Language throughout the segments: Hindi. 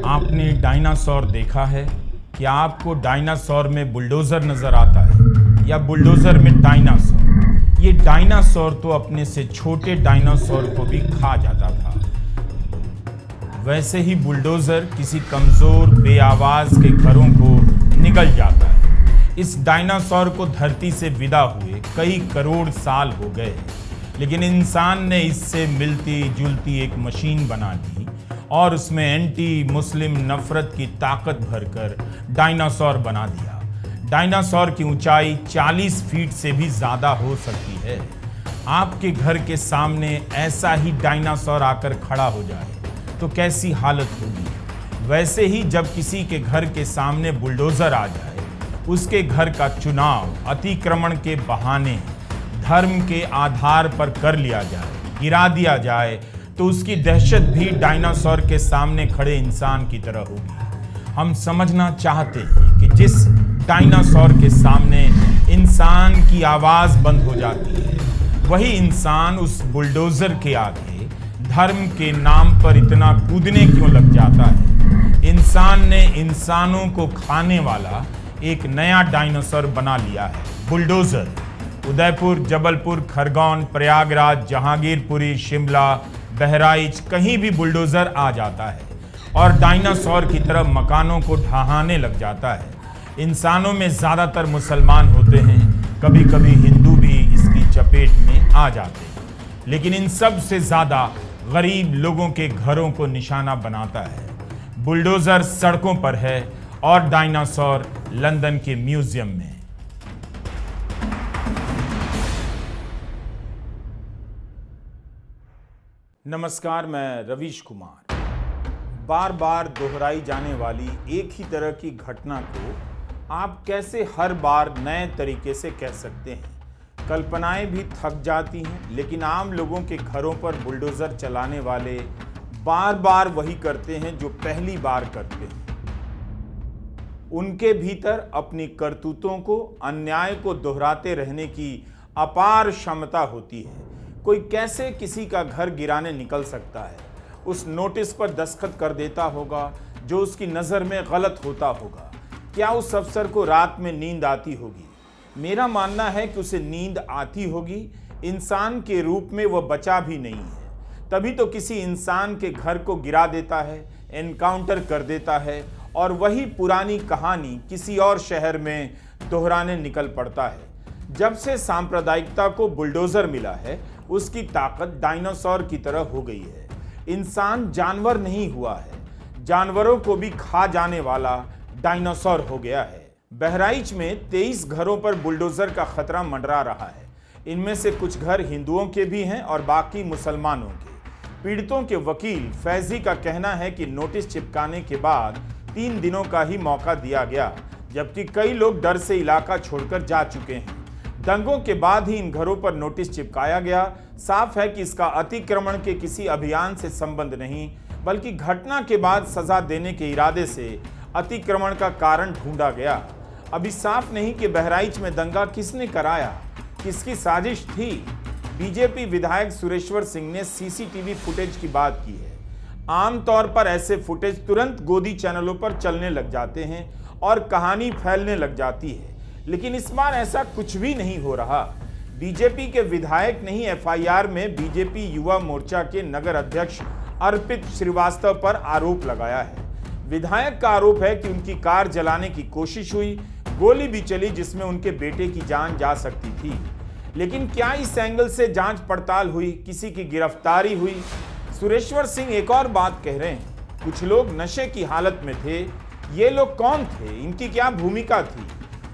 आपने डायनासोर देखा है? क्या आपको डायनासोर में बुलडोजर नजर आता है या बुलडोजर में डायनासोर? ये डायनासोर तो अपने से छोटे डायनासोर को भी खा जाता था। वैसे ही बुलडोजर किसी कमजोर बेआवाज के घरों को निगल जाता है। इस डायनासोर को धरती से विदा हुए कई करोड़ साल हो गए, लेकिन इंसान ने इससे मिलती जुलती एक मशीन बना ली और उसमें एंटी मुस्लिम नफरत की ताकत भरकर डायनासोर बना दिया। डायनासोर की ऊंचाई 40 फीट से भी ज्यादा हो सकती है। आपके घर के सामने ऐसा ही डायनासोर आकर खड़ा हो जाए तो कैसी हालत होगी? वैसे ही जब किसी के घर के सामने बुलडोजर आ जाए, उसके घर का चुनाव अतिक्रमण के बहाने धर्म के आधार पर कर लिया जाए, गिरा दिया जाए, तो उसकी दहशत भी डायनासोर के सामने खड़े इंसान की तरह होगी। हम समझना चाहते हैं कि जिस डायनासोर के सामने इंसान की आवाज बंद हो जाती है, वही इंसान उस बुलडोजर के आगे धर्म के नाम पर इतना कूदने क्यों लग जाता है? इंसान ने इंसानों को खाने वाला एक नया डायनासोर बना लिया है, बुलडोजर। उदयपुर, जबलपुर, खरगोन, प्रयागराज, जहांगीरपुरी, शिमला, बहराइच, कहीं भी बुलडोजर आ जाता है और डायनासोर की तरह मकानों को ढहाने लग जाता है। इंसानों में ज़्यादातर मुसलमान होते हैं, कभी कभी हिंदू भी इसकी चपेट में आ जाते हैं, लेकिन इन सब से ज़्यादा गरीब लोगों के घरों को निशाना बनाता है। बुलडोजर सड़कों पर है और डायनासोर लंदन के म्यूजियम में। नमस्कार, मैं रवीश कुमार। बार बार दोहराई जाने वाली एक ही तरह की घटना को आप कैसे हर बार नए तरीके से कह सकते हैं? कल्पनाएं भी थक जाती हैं, लेकिन आम लोगों के घरों पर बुलडोजर चलाने वाले बार बार वही करते हैं जो पहली बार करते हैं। उनके भीतर अपनी करतूतों को, अन्याय को दोहराते रहने की अपार क्षमता होती है। कोई कैसे किसी का घर गिराने निकल सकता है? उस नोटिस पर दस्तखत कर देता होगा जो उसकी नज़र में गलत होता होगा। क्या उस अफसर को रात में नींद आती होगी? मेरा मानना है कि उसे नींद आती होगी। इंसान के रूप में वह बचा भी नहीं है, तभी तो किसी इंसान के घर को गिरा देता है, एनकाउंटर कर देता है और वही पुरानी कहानी किसी और शहर में दोहराने निकल पड़ता है। जब से सांप्रदायिकता को बुलडोजर मिला है, उसकी ताकत डायनासोर की तरह हो गई है। इंसान जानवर नहीं हुआ है, जानवरों को भी खा जाने वाला डायनासोर हो गया है। बहराइच में 23 घरों पर बुलडोजर का खतरा मंडरा रहा है। इनमें से कुछ घर हिंदुओं के भी हैं और बाकी मुसलमानों के। पीड़ितों के वकील फैजी का कहना है कि नोटिस चिपकाने के बाद 3 दिनों का ही मौका दिया गया, जबकि कई लोग डर से इलाका छोड़कर जा चुके हैं। दंगों के बाद ही इन घरों पर नोटिस चिपकाया गया। साफ है कि इसका अतिक्रमण के किसी अभियान से संबंध नहीं, बल्कि घटना के बाद सजा देने के इरादे से अतिक्रमण का कारण ढूंढा गया। अभी साफ नहीं कि बहराइच में दंगा किसने कराया, किसकी साजिश थी। बीजेपी विधायक सुरेश्वर सिंह ने सीसीटीवी फुटेज की बात की है। आमतौर पर ऐसे फुटेज तुरंत गोदी चैनलों पर चलने लग जाते हैं और कहानी फैलने लग जाती है, लेकिन इस बार ऐसा कुछ भी नहीं हो रहा। बीजेपी के विधायक ने ही एफआईआर में बीजेपी युवा मोर्चा के नगर अध्यक्ष अर्पित श्रीवास्तव पर आरोप लगाया है। विधायक का आरोप है कि उनकी कार जलाने की कोशिश हुई, गोली भी चली जिसमें उनके बेटे की जान जा सकती थी। लेकिन क्या इस एंगल से जांच पड़ताल हुई, किसी की गिरफ्तारी हुई? सुरेश्वर सिंह एक और बात कह रहे हैं, कुछ लोग नशे की हालत में थे। ये लोग कौन थे, इनकी क्या भूमिका थी?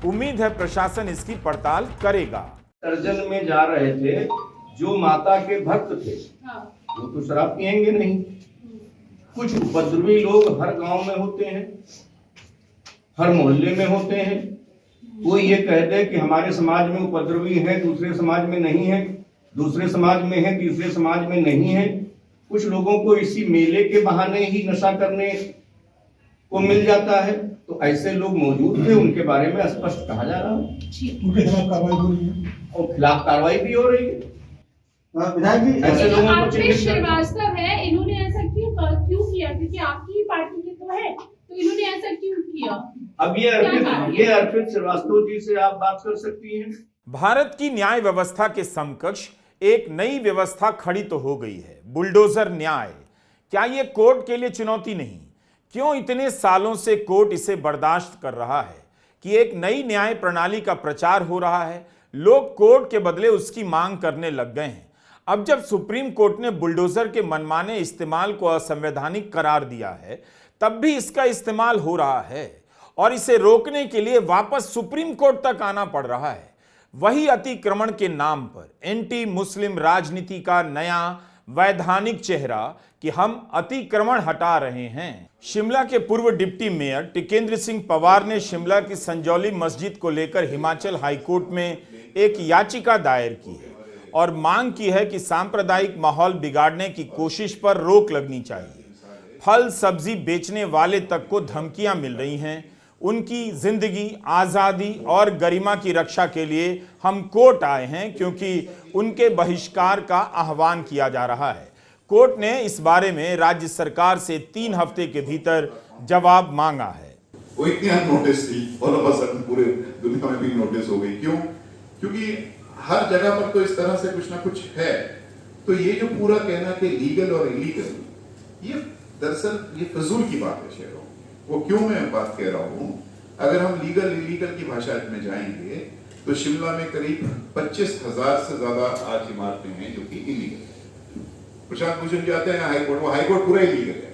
उम्मीद है प्रशासन इसकी पड़ताल करेगा। अर्जन में जा रहे थे, जो माता के भक्त थे वो तो शराब पिएंगे नहीं। कुछ उपद्रवी लोग हर गांव में होते हैं, हर मोहल्ले में होते हैं। कोई ये कह दे कि हमारे समाज में उपद्रवी है, दूसरे समाज में नहीं है, दूसरे समाज में है, तीसरे समाज में नहीं है। कुछ लोगों को इसी मेले के बहाने ही नशा करने को मिल जाता है, तो ऐसे लोग मौजूद थे, उनके बारे में स्पष्ट कहा जा रहा है। उनके खिलाफ कार्रवाई हो रही है और खिलाफ कार्रवाई भी हो रही है। विधायक जी, ऐसे लोगों को श्रीवास्तव है, इन्होंने ऐसा क्यों किया? क्योंकि आपकी ही पार्टी के तो है, तो इन्होंने ऐसा क्यों किया? अब ये अर्पित श्रीवास्तव जी से आप बात कर सकती हैं। भारत की न्याय व्यवस्था के समकक्ष एक नई व्यवस्था खड़ी तो हो गई है, बुलडोजर न्याय। क्या यह कोर्ट के लिए चुनौती नहीं? क्यों इतने सालों से कोर्ट इसे बर्दाश्त कर रहा है कि एक नई न्याय प्रणाली का प्रचार हो रहा है? लोग कोर्ट के बदले उसकी मांग करने लग गए हैं। अब जब सुप्रीम कोर्ट ने बुलडोजर के मनमाने इस्तेमाल को असंवैधानिक करार दिया है, तब भी इसका इस्तेमाल हो रहा है और इसे रोकने के लिए वापस सुप्रीम कोर्ट तक आना पड़ रहा है। वही अतिक्रमण के नाम पर एंटी मुस्लिम राजनीति का नया वैधानिक चेहरा कि हम अतिक्रमण हटा रहे हैं। शिमला के पूर्व डिप्टी मेयर टिकेंद्र सिंह पवार ने शिमला की संजौली मस्जिद को लेकर हिमाचल हाईकोर्ट में एक याचिका दायर की है और मांग की है कि सांप्रदायिक माहौल बिगाड़ने की कोशिश पर रोक लगनी चाहिए। फल सब्जी बेचने वाले तक को धमकियां मिल रही हैं। उनकी जिंदगी, आजादी और गरिमा की रक्षा के लिए हम कोर्ट आए हैं क्योंकि उनके बहिष्कार का आह्वान किया जा रहा है। कोर्ट ने इस बारे में राज्य सरकार से 3 हफ्ते के भीतर जवाब मांगा है। वो इतनी अननोटिस थी और पूरे दुनिया में भी नोटिस हो गई। क्यों? क्योंकि हर जगह पर तो इस तरह से कुछ ना कुछ है। तो ये जो पूरा कहना कि लीगल और इलीगल, ये दरअसल ये फजूल की बात है शहरों। वो क्यों मैं बात कह रहा हूं? अगर हम लीगल इलीगल की भाषा में जाएंगे तो शिमला में करीब 25,000 से ज्यादा आज इमारतें हैं जो कि इलीगल है। प्रशांत भूषण जी आते हैं हाईकोर्ट, वो हाईकोर्ट पूरा इलीगल है,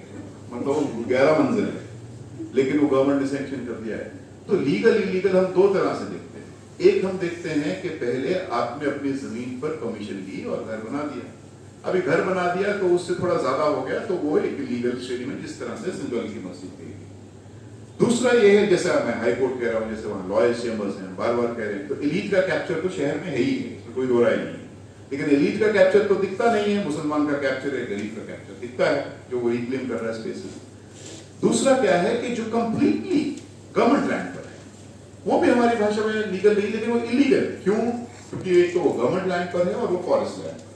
मतलब 11 मंजिल है, लेकिन वो गवर्नमेंट ने सैंक्शन कर दिया है। तो लीगल इलीगल हम 2 तरह से देखते हैं। एक हम देखते हैं कि पहले आपने अपनी जमीन पर परमिशन ली और घर बना दिया। अभी घर बना दिया तो उससे थोड़ा ज्यादा हो गया, तो वो एक लीगल श्रेणी में, जिस तरह से संजौली की मस्जिद गई। दूसरा ये है, जैसे मैं हाईकोर्ट कह रहा हूँ, जैसे वहां लॉयर्स चेंबर्स हैं, बार बार कह रहे हैं, तो एलीट का कैप्चर तो शहर में है ही है, तो कोई दो राय नहीं है। लेकिन एलीट का कैप्चर तो दिखता नहीं है। मुसलमान का कैप्चर है, गरीब का कैप्चर दिखता है, जो वही क्लेम कर रहा है स्पेसिस। दूसरा क्या है कि जो कंप्लीटली गवर्नमेंट लैंड पर है, वो भी हमारी भाषा में लीगल नहीं, लेकिन वो इलीगल। क्यों? क्योंकि एक तो वो गवर्नमेंट लैंड पर है और वो फॉरेस्ट लैंड पर है।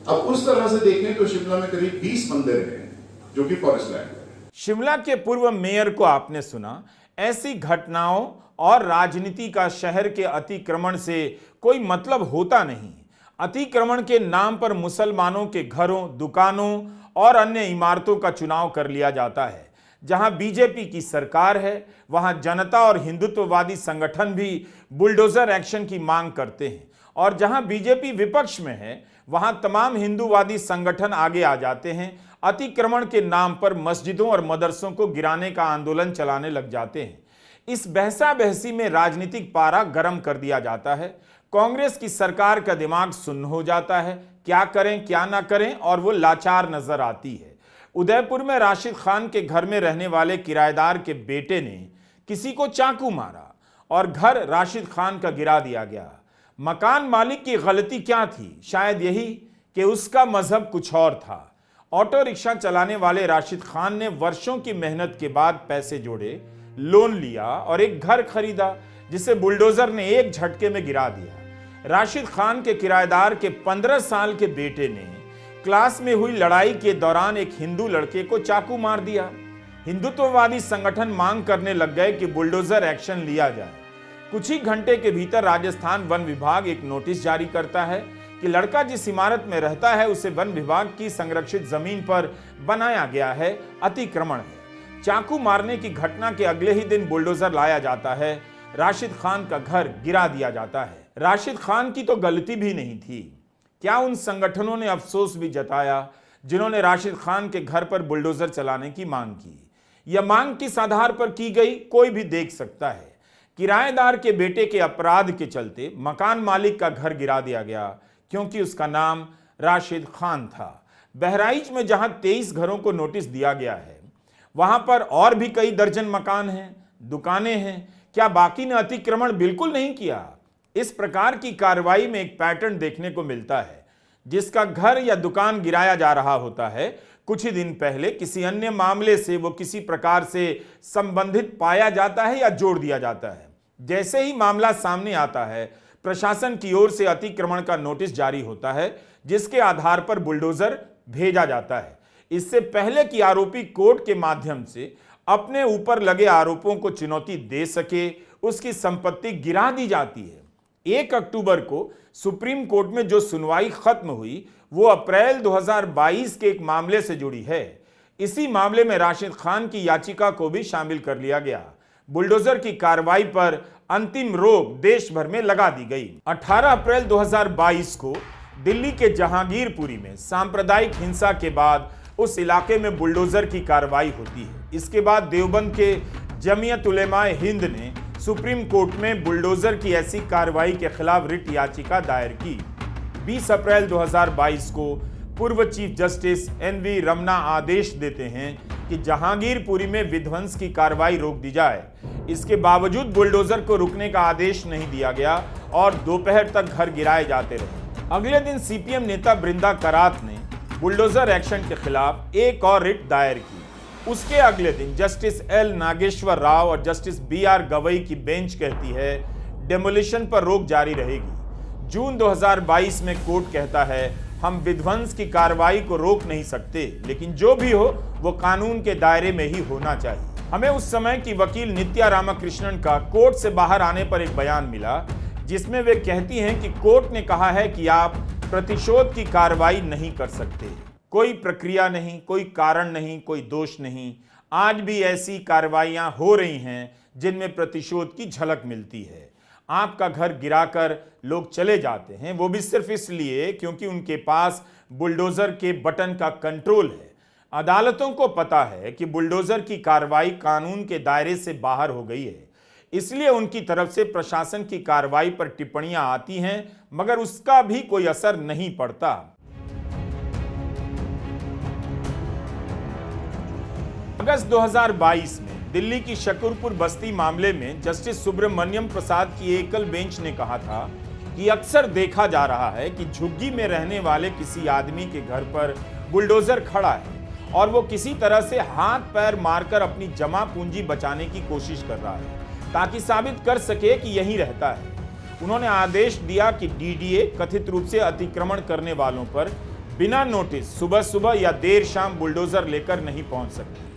अब उस तरह से देखें तो शिमला में करीब 20 मंदिर हैं जो कि फॉरेस्ट लैंड पर है। शिमला के पूर्व मेयर को आपने सुना। ऐसी घटनाओं और राजनीति का शहर के अतिक्रमण से कोई मतलब होता नहीं। अतिक्रमण के नाम पर मुसलमानों के घरों, दुकानों और अन्य इमारतों का चुनाव कर लिया जाता है। जहां बीजेपी की सरकार है, वहां जनता और हिंदुत्ववादी संगठन भी बुलडोजर एक्शन की मांग करते हैं, और जहां बीजेपी विपक्ष में है, वहां तमाम हिंदूवादी संगठन आगे आ जाते हैं। अतिक्रमण के नाम पर मस्जिदों और मदरसों को गिराने का आंदोलन चलाने लग जाते हैं। इस बहसा बहसी में राजनीतिक पारा गर्म कर दिया जाता है। कांग्रेस की सरकार का दिमाग सुन्न हो जाता है, क्या करें क्या ना करें, और वो लाचार नजर आती है। उदयपुर में राशिद खान के घर में रहने वाले किराएदार के बेटे ने किसी को चाकू मारा और घर राशिद खान का गिरा दिया गया। मकान मालिक की गलती क्या थी? शायद यही कि उसका मजहब कुछ और था। ऑटो रिक्शा चलाने वाले राशिद खान ने वर्षों की मेहनत के बाद पैसे जोड़े, लोन लिया और एक घर खरीदा, जिसे बुलडोजर ने एक झटके में गिरा दिया। राशिद खान के किराएदार के 15 साल के बेटे ने क्लास में हुई लड़ाई के दौरान एक हिंदू लड़के को चाकू मार दिया। हिंदुत्ववादी संगठन मांग करने लग गए कि बुलडोजर एक्शन लिया जाए। कुछ ही घंटे के भीतर राजस्थान वन विभाग एक नोटिस जारी करता है कि लड़का जिस इमारत में रहता है उसे वन विभाग की संरक्षित जमीन पर बनाया गया है, अतिक्रमण है। चाकू मारने की घटना के अगले ही दिन बुलडोजर लाया जाता है, राशिद खान का घर गिरा दिया जाता है। राशिद खान की तो गलती भी नहीं थी। क्या उन संगठनों ने अफसोस भी जताया जिन्होंने राशिद खान के घर पर बुलडोजर चलाने की मांग की? यह मांग किस आधार पर की गई, कोई भी देख सकता है। किराएदार के बेटे के अपराध के चलते मकान मालिक का घर गिरा दिया गया क्योंकि उसका नाम राशिद खान था। बहराइच में जहां 23 घरों को नोटिस दिया गया है, वहां पर और भी कई दर्जन मकान हैं, दुकानें हैं। क्या बाकी ने अतिक्रमण बिल्कुल नहीं किया? इस प्रकार की कार्रवाई में एक पैटर्न देखने को मिलता है। जिसका घर या दुकान गिराया जा रहा होता है, कुछ ही दिन पहले किसी अन्य मामले से वो किसी प्रकार से संबंधित पाया जाता है या जोड़ दिया जाता है। जैसे ही मामला सामने आता है, प्रशासन की ओर से अतिक्रमण का नोटिस जारी होता है, जिसके आधार पर बुलडोजर भेजा जाता है। इससे पहले कि आरोपी कोर्ट के माध्यम से अपने ऊपर लगे आरोपों को चुनौती दे सके, उसकी संपत्ति गिरा दी जाती है। 1 अक्टूबर को सुप्रीम कोर्ट में जो सुनवाई खत्म हुई वो अप्रैल 2022 के एक मामले से जुड़ी है। इसी मामले में राशिद खान की याचिका को भी शामिल कर लिया गया। बुलडोजर की कार्रवाई पर अंतिम रोक देश भर में लगा दी गई। 18 अप्रैल 2022 को दिल्ली के जहांगीरपुरी में सांप्रदायिक हिंसा के बाद उस इलाके में बुलडोजर की कार्रवाई होती है। इसके बाद देवबंद के जमीयत उलेमाए हिंद ने सुप्रीम कोर्ट में बुलडोजर की ऐसी कार्रवाई के खिलाफ रिट याचिका दायर की। 20 अप्रैल 2022 को पूर्व चीफ जस्टिस NV रमना आदेश देते हैं कि जहांगीरपुरी में विध्वंस की कार्रवाई रोक दी जाए। इसके बावजूद बुलडोजर को रुकने का आदेश नहीं दिया गया और दोपहर तक घर गिराए जाते रहे। अगले दिन CPM नेता बृंदा करात ने बुलडोजर एक्शन के खिलाफ एक और रिट दायर की। उसके अगले दिन जस्टिस L नागेश्वर राव और जस्टिस BR गवई की बेंच कहती है डेमोलिशन पर रोक जारी रहेगी। जून 2022 में कोर्ट कहता है हम विध्वंस की कार्रवाई को रोक नहीं सकते, लेकिन जो भी हो वो कानून के दायरे में ही होना चाहिए। हमें उस समय की वकील नित्या रामाकृष्णन का कोर्ट से बाहर आने पर एक बयान मिला जिसमें वे कहती हैं कि कोर्ट ने कहा है कि आप प्रतिशोध की कार्रवाई नहीं कर सकते। कोई प्रक्रिया नहीं, कोई कारण नहीं, कोई दोष नहीं। आज भी ऐसी कार्रवाइयां हो रही हैं जिनमें प्रतिशोध की झलक मिलती है। आपका घर गिराकर लोग चले जाते हैं, वो भी सिर्फ इसलिए क्योंकि उनके पास बुलडोजर के बटन का कंट्रोल है। अदालतों को पता है कि बुलडोजर की कार्रवाई कानून के दायरे से बाहर हो गई है, इसलिए उनकी तरफ से प्रशासन की कार्रवाई पर टिप्पणियां आती हैं, मगर उसका भी कोई असर नहीं पड़ता। अगस्त 2022 में दिल्ली की शकरपुर बस्ती मामले में जस्टिस सुब्रमण्यम प्रसाद की एकल बेंच ने कहा था कि अक्सर देखा जा रहा है कि झुग्गी में रहने वाले किसी आदमी के घर पर बुलडोजर खड़ा है और वो किसी तरह से हाथ पैर मारकर अपनी जमा पूंजी बचाने की कोशिश कर रहा है ताकि साबित कर सके कि यहीं रहता है। उन्होंने आदेश दिया कि DDA कथित रूप से अतिक्रमण करने वालों पर बिना नोटिस सुबह सुबह या देर शाम बुलडोजर लेकर नहीं पहुंच सकते।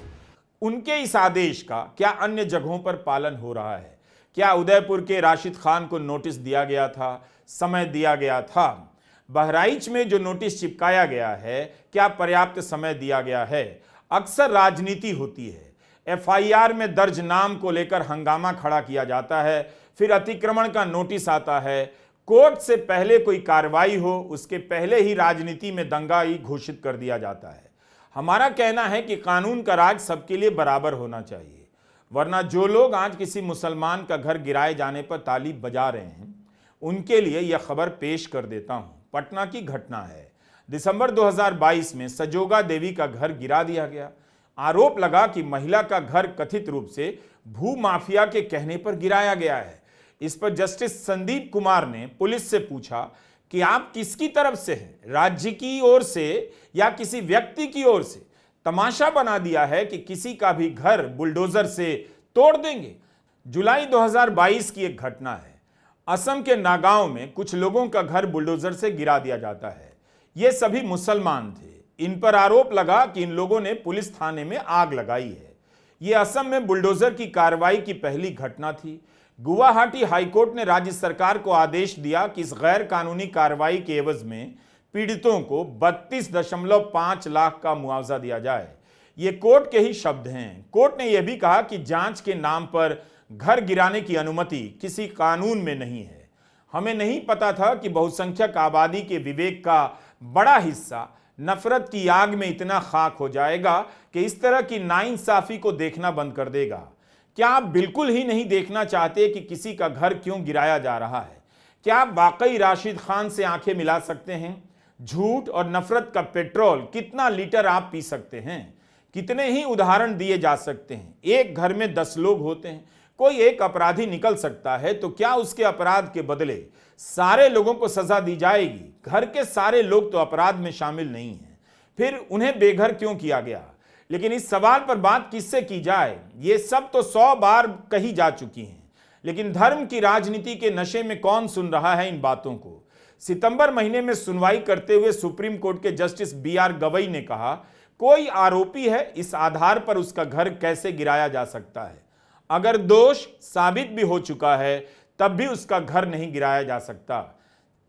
उनके इस आदेश का क्या अन्य जगहों पर पालन हो रहा है? क्या उदयपुर के राशिद खान को नोटिस दिया गया था, समय दिया गया था? बहराइच में जो नोटिस चिपकाया गया है, क्या पर्याप्त समय दिया गया है? अक्सर राजनीति होती है। FIR में दर्ज नाम को लेकर हंगामा खड़ा किया जाता है, फिर अतिक्रमण का नोटिस आता है। कोर्ट से पहले कोई कार्रवाई हो, उसके पहले ही राजनीति में दंगाई घोषित कर दिया जाता है। हमारा कहना है कि कानून का राज सबके लिए बराबर होना चाहिए, वरना जो लोग आज किसी मुसलमान का घर गिराए जाने पर ताली बजा रहे हैं, उनके लिए यह खबर पेश कर देता हूं। पटना की घटना है। दिसंबर 2022 में सजोगा देवी का घर गिरा दिया गया। आरोप लगा कि महिला का घर कथित रूप से भू माफिया के कहने पर गिराया गया है। इस पर जस्टिस संदीप कुमार ने पुलिस से पूछा कि आप किसकी तरफ से हैं, राज्य की ओर से या किसी व्यक्ति की ओर से? तमाशा बना दिया है कि किसी का भी घर बुलडोजर से तोड़ देंगे। जुलाई 2022 की एक घटना है। असम के नागांव में कुछ लोगों का घर बुलडोजर से गिरा दिया जाता है। ये सभी मुसलमान थे। इन पर आरोप लगा कि इन लोगों ने पुलिस थाने में आग लगाई है। ये असम में बुलडोजर की कार्रवाई की पहली घटना थी। गुवाहाटी हाईकोर्ट ने राज्य सरकार को आदेश दिया कि इस गैर कानूनी कार्रवाई के एवज में पीड़ितों को 32.5 लाख का मुआवजा दिया जाए। ये कोर्ट के ही शब्द हैं। कोर्ट ने यह भी कहा कि जांच के नाम पर घर गिराने की अनुमति किसी कानून में नहीं है। हमें नहीं पता था कि बहुसंख्यक आबादी के विवेक का बड़ा हिस्सा नफरत की आग में इतना खाक हो जाएगा कि इस तरह की नाइंसाफी को देखना बंद कर देगा। क्या आप बिल्कुल ही नहीं देखना चाहते कि किसी का घर क्यों गिराया जा रहा है? क्या आप वाकई राशिद खान से आंखें मिला सकते हैं? झूठ और नफरत का पेट्रोल कितना लीटर आप पी सकते हैं? कितने ही उदाहरण दिए जा सकते हैं। एक घर में 10 लोग होते हैं, कोई एक अपराधी निकल सकता है, तो क्या उसके अपराध के बदले सारे लोगों को सजा दी जाएगी? घर के सारे लोग तो अपराध में शामिल नहीं हैं, फिर उन्हें बेघर क्यों किया गया? लेकिन इस सवाल पर बात किससे की जाए? ये सब तो 100 बार कही जा चुकी हैं, लेकिन धर्म की राजनीति के नशे में कौन सुन रहा है इन बातों को? सितंबर महीने में सुनवाई करते हुए सुप्रीम कोर्ट के जस्टिस BR गवई ने कहा, कोई आरोपी है, इस आधार पर उसका घर कैसे गिराया जा सकता है? अगर दोष साबित भी हो चुका है तब भी उसका घर नहीं गिराया जा सकता।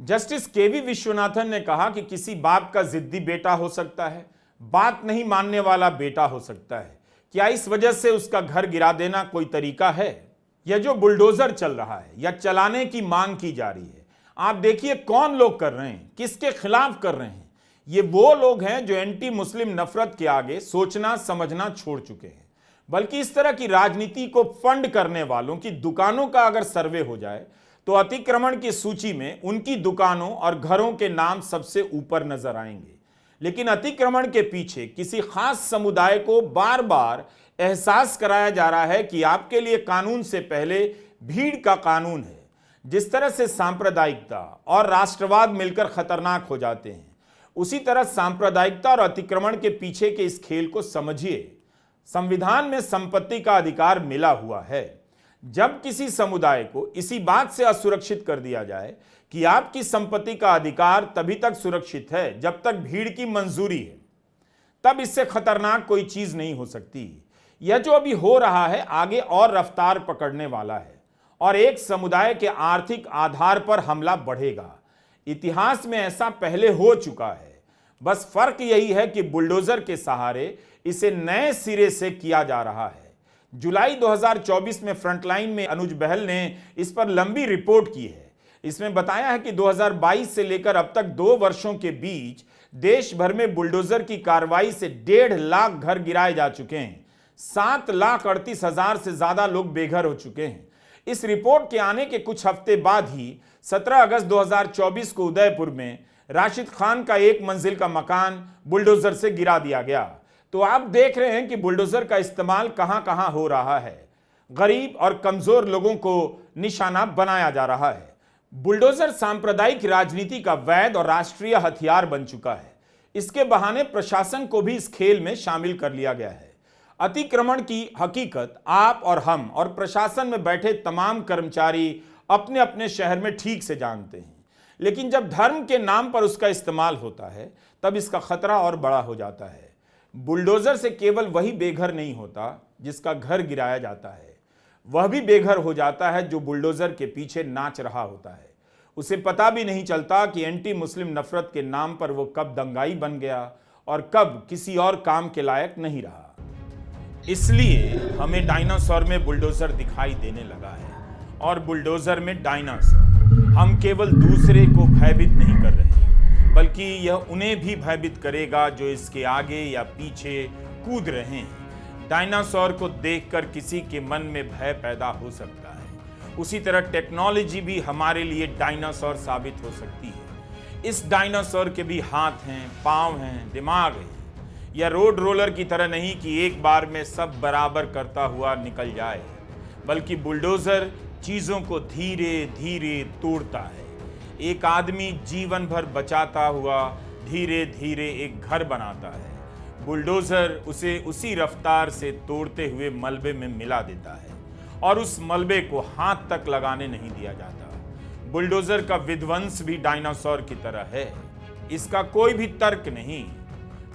जस्टिस केवी विश्वनाथन ने कहा कि किसी बाप का जिद्दी बेटा हो सकता है, बात नहीं मानने वाला बेटा हो सकता है। क्या इस वजह से उसका घर गिरा देना कोई तरीका है? यह जो बुलडोजर चल रहा है या चलाने की मांग की जा रही है, आप देखिए कौन लोग कर रहे हैं, किसके खिलाफ कर रहे हैं। ये वो लोग हैं जो एंटी मुस्लिम नफरत के आगे सोचना समझना छोड़ चुके हैं। बल्कि इस तरह की राजनीति को फंड करने वालों की दुकानों का अगर सर्वे हो जाए तो अतिक्रमण की सूची में उनकी दुकानों और घरों के नाम सबसे ऊपर नजर आएंगे। लेकिन अतिक्रमण के पीछे किसी खास समुदाय को बार बार एहसास कराया जा रहा है कि आपके लिए कानून से पहले भीड़ का कानून है। जिस तरह से सांप्रदायिकता और राष्ट्रवाद मिलकर खतरनाक हो जाते हैं, उसी तरह सांप्रदायिकता और अतिक्रमण के पीछे के इस खेल को समझिए। संविधान में संपत्ति का अधिकार मिला हुआ है। जब किसी समुदाय को इसी बात से असुरक्षित कर दिया जाए कि आपकी संपत्ति का अधिकार तभी तक सुरक्षित है जब तक भीड़ की मंजूरी है, तब इससे खतरनाक कोई चीज नहीं हो सकती। यह जो अभी हो रहा है आगे और रफ्तार पकड़ने वाला है और एक समुदाय के आर्थिक आधार पर हमला बढ़ेगा। इतिहास में ऐसा पहले हो चुका है। बस फर्क यही है कि बुलडोजर के सहारे इसे नए सिरे से किया जा रहा है। जुलाई 2024 में फ्रंटलाइन में अनुज बहल ने इस पर लंबी रिपोर्ट की है। इसमें बताया है कि 2022 से लेकर अब तक 2 वर्षों के बीच देश भर में बुलडोजर की कार्रवाई से 1.5 लाख घर गिराए जा चुके हैं। 7,38,000 से ज्यादा लोग बेघर हो चुके हैं। इस रिपोर्ट के आने के कुछ हफ्ते बाद ही 17 अगस्त 2024 को उदयपुर में राशिद खान का 1 मंजिल का मकान बुलडोजर से गिरा दिया गया। तो आप देख रहे हैं कि बुलडोजर का इस्तेमाल कहां कहां हो रहा है। गरीब और कमजोर लोगों को निशाना बनाया जा रहा है। बुलडोजर सांप्रदायिक राजनीति का वैध और राष्ट्रीय हथियार बन चुका है। इसके बहाने प्रशासन को भी इस खेल में शामिल कर लिया गया है। अतिक्रमण की हकीकत आप और हम और प्रशासन में बैठे तमाम कर्मचारी अपने अपने शहर में ठीक से जानते हैं। लेकिन जब धर्म के नाम पर उसका इस्तेमाल होता है तब इसका खतरा और बड़ा हो जाता है। बुलडोजर से केवल वही बेघर नहीं होता जिसका घर गिराया जाता है, वह भी बेघर हो जाता है जो बुलडोजर के पीछे नाच रहा होता है। उसे पता भी नहीं चलता कि एंटी मुस्लिम नफरत के नाम पर वो कब दंगाई बन गया और कब किसी और काम के लायक नहीं रहा। इसलिए हमें डायनासोर में बुलडोजर दिखाई देने लगा है और बुलडोजर में डायनासोर। हम केवल दूसरे को भयभीत नहीं कर रहे, बल्कि यह उन्हें भी भयभीत करेगा जो इसके आगे या पीछे कूद रहे हैं। डायनासोर को देखकर किसी के मन में भय पैदा हो सकता है। उसी तरह टेक्नोलॉजी भी हमारे लिए डायनासोर साबित हो सकती है। इस डायनासोर के भी हाथ हैं, पांव हैं, दिमाग है। यह रोड रोलर की तरह नहीं कि एक बार में सब बराबर करता हुआ निकल जाए, बल्कि बुलडोजर चीजों को धीरे धीरे तोड़ता है। एक आदमी जीवन भर बचाता हुआ धीरे धीरे एक घर बनाता है। बुलडोजर उसे उसी रफ्तार से तोड़ते हुए मलबे में मिला देता है और उस मलबे को हाथ तक लगाने नहीं दिया जाता। बुलडोजर का विध्वंस भी डायनासोर की तरह है। इसका कोई भी तर्क नहीं,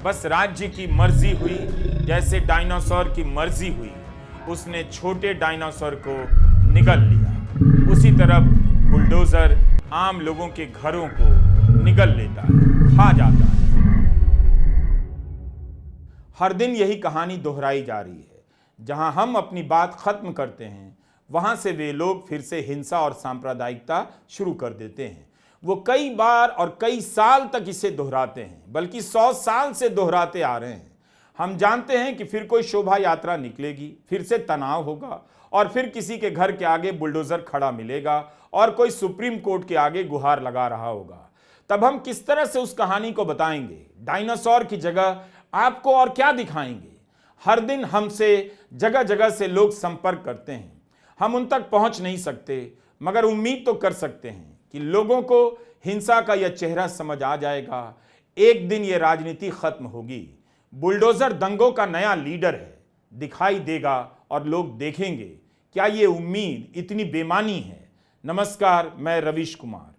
बस राज्य की मर्जी हुई। जैसे डायनासोर की मर्जी हुई, उसने छोटे डायनासोर को निगल लिया, उसी तरह बुलडोजर आम लोगों के घरों को निगल लेता है, खा जाता है। हर दिन यही कहानी दोहराई जा रही है। जहां हम अपनी बात खत्म करते हैं, वहां से वे लोग फिर से हिंसा और सांप्रदायिकता शुरू कर देते हैं। वो कई बार और कई साल तक इसे दोहराते हैं, बल्कि 100 साल से दोहराते आ रहे हैं। हम जानते हैं कि फिर कोई शोभा यात्रा निकलेगी, फिर से तनाव होगा और फिर किसी के घर के आगे बुलडोजर खड़ा मिलेगा और कोई सुप्रीम कोर्ट के आगे गुहार लगा रहा होगा। तब हम किस तरह से उस कहानी को बताएंगे? डायनासोर की जगह आपको और क्या दिखाएंगे? हर दिन हमसे जगह जगह से लोग संपर्क करते हैं। हम उन तक पहुंच नहीं सकते, मगर उम्मीद तो कर सकते हैं कि लोगों को हिंसा का यह चेहरा समझ आ जाएगा। एक दिन यह राजनीति खत्म होगी। बुलडोजर दंगों का नया लीडर है, दिखाई देगा और लोग देखेंगे क्या ये उम्मीद इतनी बेमानी है। नमस्कार, मैं रवीश कुमार।